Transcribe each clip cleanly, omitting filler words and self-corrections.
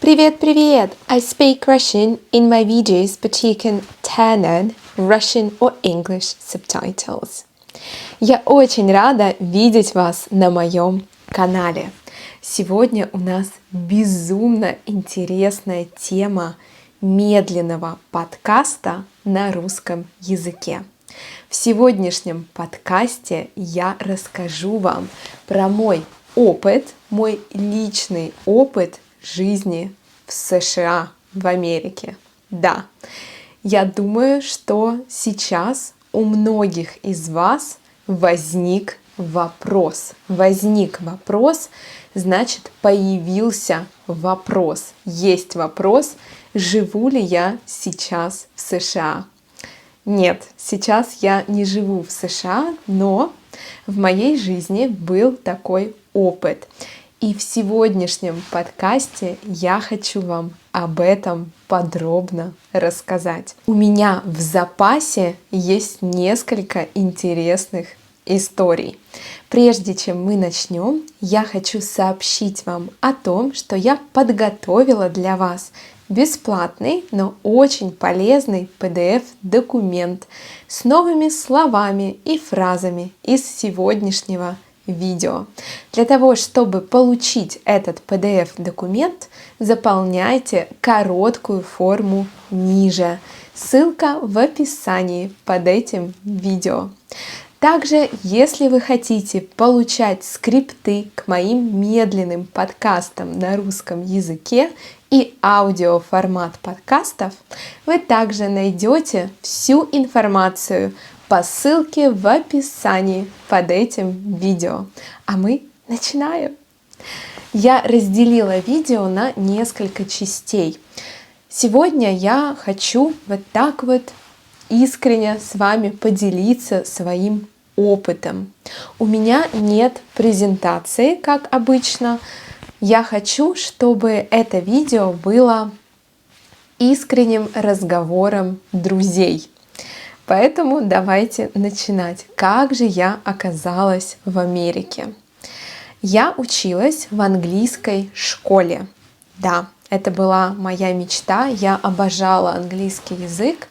Привет! I speak Russian in my videos, but you can turn on Russian or English subtitles. Я очень рада видеть вас на моем канале. Сегодня у нас безумно интересная тема медленного подкаста на русском языке. В сегодняшнем подкасте я расскажу вам про мой опыт, мой личный опыт жизни в США, в Америке. Да, я думаю, что сейчас у многих из вас возник вопрос. Возник вопрос, значит, появился вопрос. Есть вопрос, живу ли я сейчас в США? Нет, сейчас я не живу в США, но в моей жизни был такой опыт. И в сегодняшнем подкасте я хочу вам об этом подробно рассказать. У меня в запасе есть несколько интересных историй. Прежде чем мы начнем, я хочу сообщить вам о том, что я подготовила для вас бесплатный, но очень полезный PDF-документ с новыми словами и фразами из сегодняшнего видео. Для того, чтобы получить этот PDF-документ, заполняйте короткую форму ниже. Ссылка в описании под этим видео. Также, если вы хотите получать скрипты к моим медленным подкастам на русском языке и аудиоформат подкастов, вы также найдете всю информацию по ссылке в описании под этим видео. А мы начинаем! Я разделила видео на несколько частей. Сегодня я хочу вот так вот искренне с вами поделиться своим опытом. У меня нет презентации, как обычно. Я хочу, чтобы это видео было искренним разговором друзей. Поэтому давайте начинать. Как же я оказалась в Америке? Я училась в английской школе. Да, это была моя мечта. Я обожала английский язык,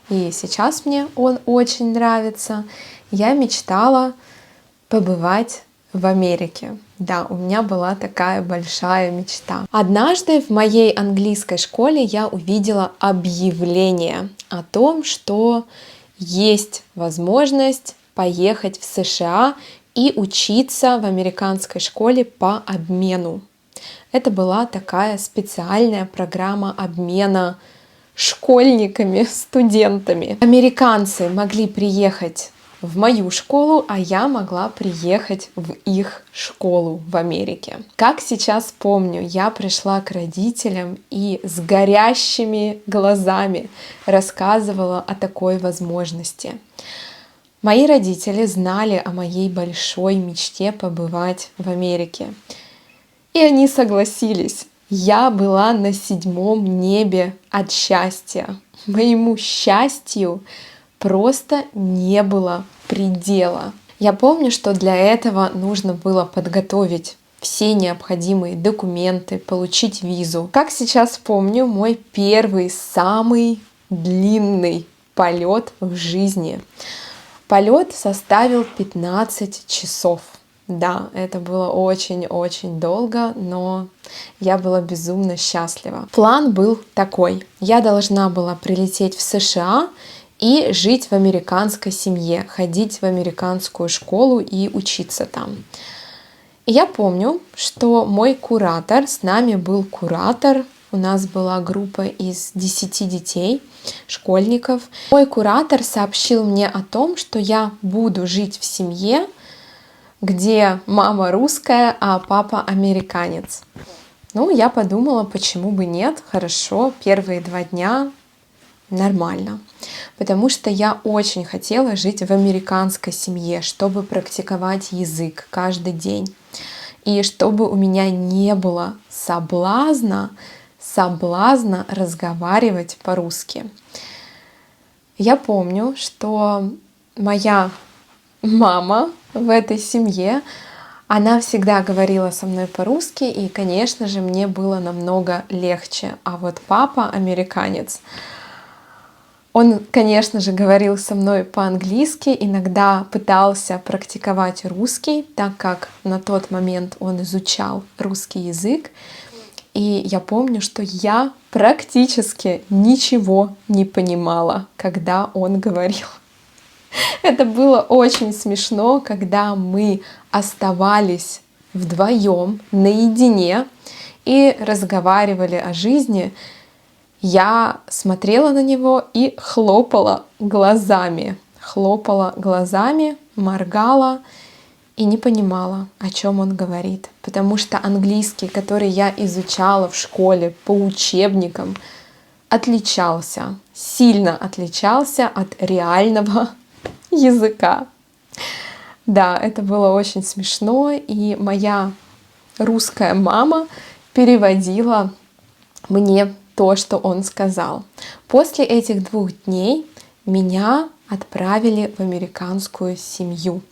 и сейчас мне он очень нравится. Я мечтала побывать в Америке. Да, у меня была такая большая мечта. Однажды в моей английской школе я увидела объявление о том, что есть возможность поехать в США и учиться в американской школе по обмену. Это была такая специальная программа обмена школьниками, студентами. Американцы могли приехать в мою школу, а я могла приехать в их школу в Америке. Как сейчас помню, я пришла к родителям и с горящими глазами рассказывала о такой возможности. Мои родители знали о моей большой мечте побывать в Америке. И они согласились. Я была на 7-м небе от счастья. Моему счастью просто не было предела. Я помню, что для этого нужно было подготовить все необходимые документы, получить визу. Как сейчас помню, мой первый, самый длинный полет в жизни. Полет составил 15 часов. Да, это было очень-очень долго, но я была безумно счастлива. План был такой. Я должна была прилететь в США и жить в американской семье, ходить в американскую школу и учиться там. И я помню, что мой куратор, с нами был куратор, у нас была группа из 10 детей, школьников. Мой куратор сообщил мне о том, что я буду жить в семье, где мама русская, а папа американец. Ну, я подумала, почему бы нет, хорошо, первые 2 дня нормально. Потому что я очень хотела жить в американской семье, чтобы практиковать язык каждый день. И чтобы у меня не было соблазна разговаривать по-русски. Я помню, что моя мама в этой семье, Она всегда говорила со мной по-русски, и, конечно же, мне было намного легче. А вот папа, американец, он, конечно же, говорил со мной по-английски, иногда пытался практиковать русский, так как на тот момент он изучал русский язык. И я помню, что я практически ничего не понимала, когда он говорил. Это было очень смешно, когда мы оставались вдвоем, наедине и разговаривали о жизни. Я смотрела на него и хлопала глазами, моргала и не понимала, о чем он говорит. Потому что английский, который я изучала в школе по учебникам, сильно отличался от реального языка. Да, это было очень смешно, и моя русская мама переводила мне то, что он сказал. После этих 2 дней меня отправили в американскую семью.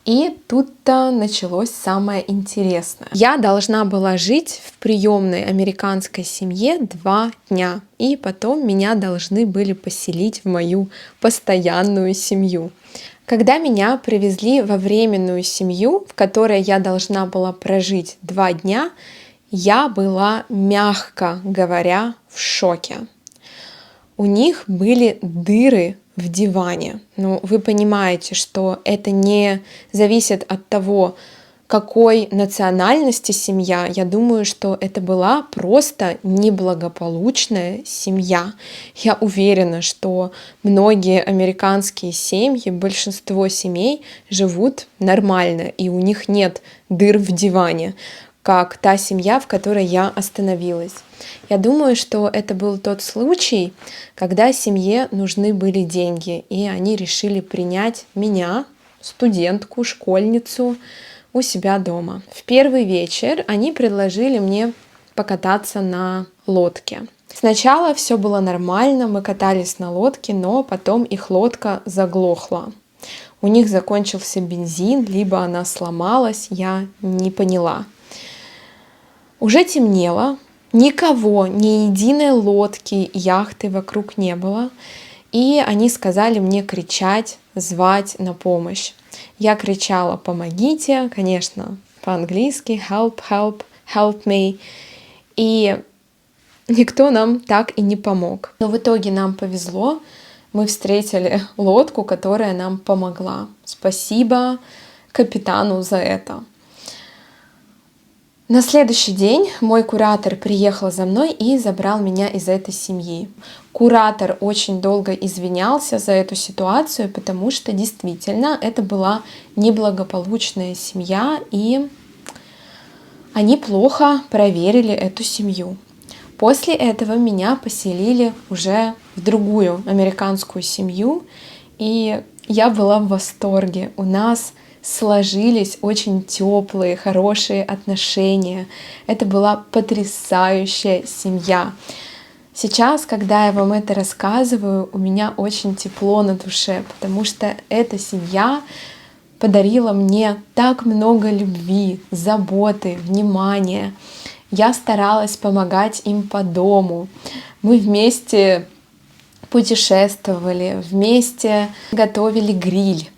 И тут-то началось самое интересное. Я должна была жить в приемной американской семье 2 дня, и потом меня должны были поселить в мою постоянную семью. Когда меня привезли во временную семью, в которой я должна была прожить 2 дня, я была, мягко говоря, в шоке. У них были дыры в диване. Ну, вы понимаете, что это не зависит от того, какой национальности семья. Я думаю, что это была просто неблагополучная семья. Я уверена, что многие американские семьи, большинство семей живут нормально, и у них нет дыр в диване, как та семья, в которой я остановилась. Я думаю, что это был тот случай, когда семье нужны были деньги, и они решили принять меня, студентку, школьницу, у себя дома. В первый вечер они предложили мне покататься на лодке. Сначала все было нормально, мы катались на лодке, но потом их лодка заглохла. У них закончился бензин, либо она сломалась, я не поняла. Уже темнело, никого, ни единой лодки, яхты вокруг не было. И они сказали мне кричать, звать на помощь. Я кричала «помогите», конечно, по-английски «help, help, help me». И никто нам так и не помог. Но в итоге нам повезло, мы встретили лодку, которая нам помогла. Спасибо капитану за это. На следующий день мой куратор приехал за мной и забрал меня из этой семьи. Куратор очень долго извинялся за эту ситуацию, потому что действительно это была неблагополучная семья, и они плохо проверили эту семью. После этого меня поселили уже в другую американскую семью, и я была в восторге. У нас сложились очень теплые, хорошие отношения. Это была потрясающая семья. Сейчас, когда я вам это рассказываю, у меня очень тепло на душе, потому что эта семья подарила мне так много любви, заботы, внимания. Я старалась помогать им по дому. Мы вместе путешествовали, вместе готовили гриль.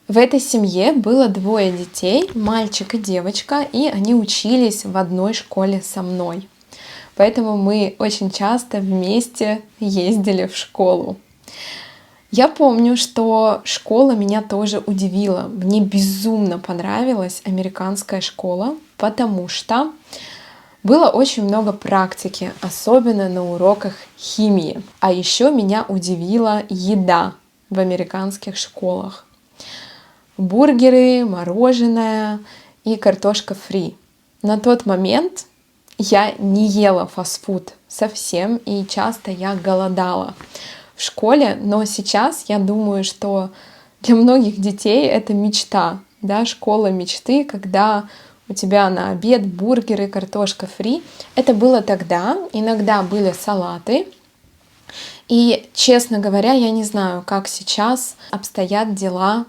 В этой семье было 2 детей, мальчик и девочка, и они учились в одной школе со мной. Поэтому мы очень часто вместе ездили в школу. Я помню, что школа меня тоже удивила. Мне безумно понравилась американская школа, потому что было очень много практики, особенно на уроках химии. А еще меня удивила еда в американских школах. Бургеры, мороженое и картошка фри. На тот момент я не ела фастфуд совсем, и часто я голодала в школе, но сейчас я думаю, что для многих детей это мечта, да, школа мечты, когда у тебя на обед бургеры, картошка фри. Это было тогда, иногда были салаты. И, честно говоря, я не знаю, как сейчас обстоят дела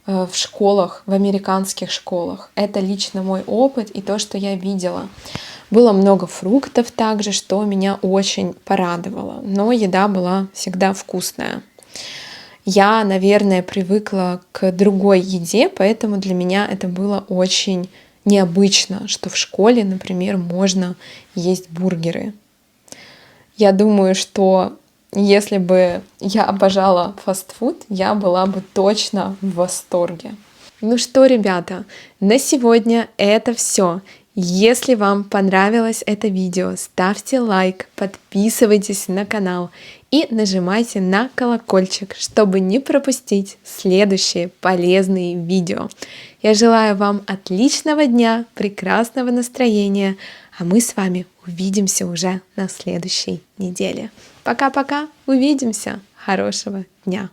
в школах, в американских школах. Это лично мой опыт и то, что я видела. Было много фруктов также, что меня очень порадовало. Но еда была всегда вкусная. Я, наверное, привыкла к другой еде, поэтому для меня это было очень необычно, что в школе, например, можно есть бургеры. Я думаю, что если бы я обожала фастфуд, я была бы точно в восторге. Ну что, ребята, на сегодня это все. Если вам понравилось это видео, ставьте лайк, подписывайтесь на канал и нажимайте на колокольчик, чтобы не пропустить следующие полезные видео. Я желаю вам отличного дня, прекрасного настроения, а мы с вами увидимся уже на следующей неделе. Пока-пока, увидимся, хорошего дня!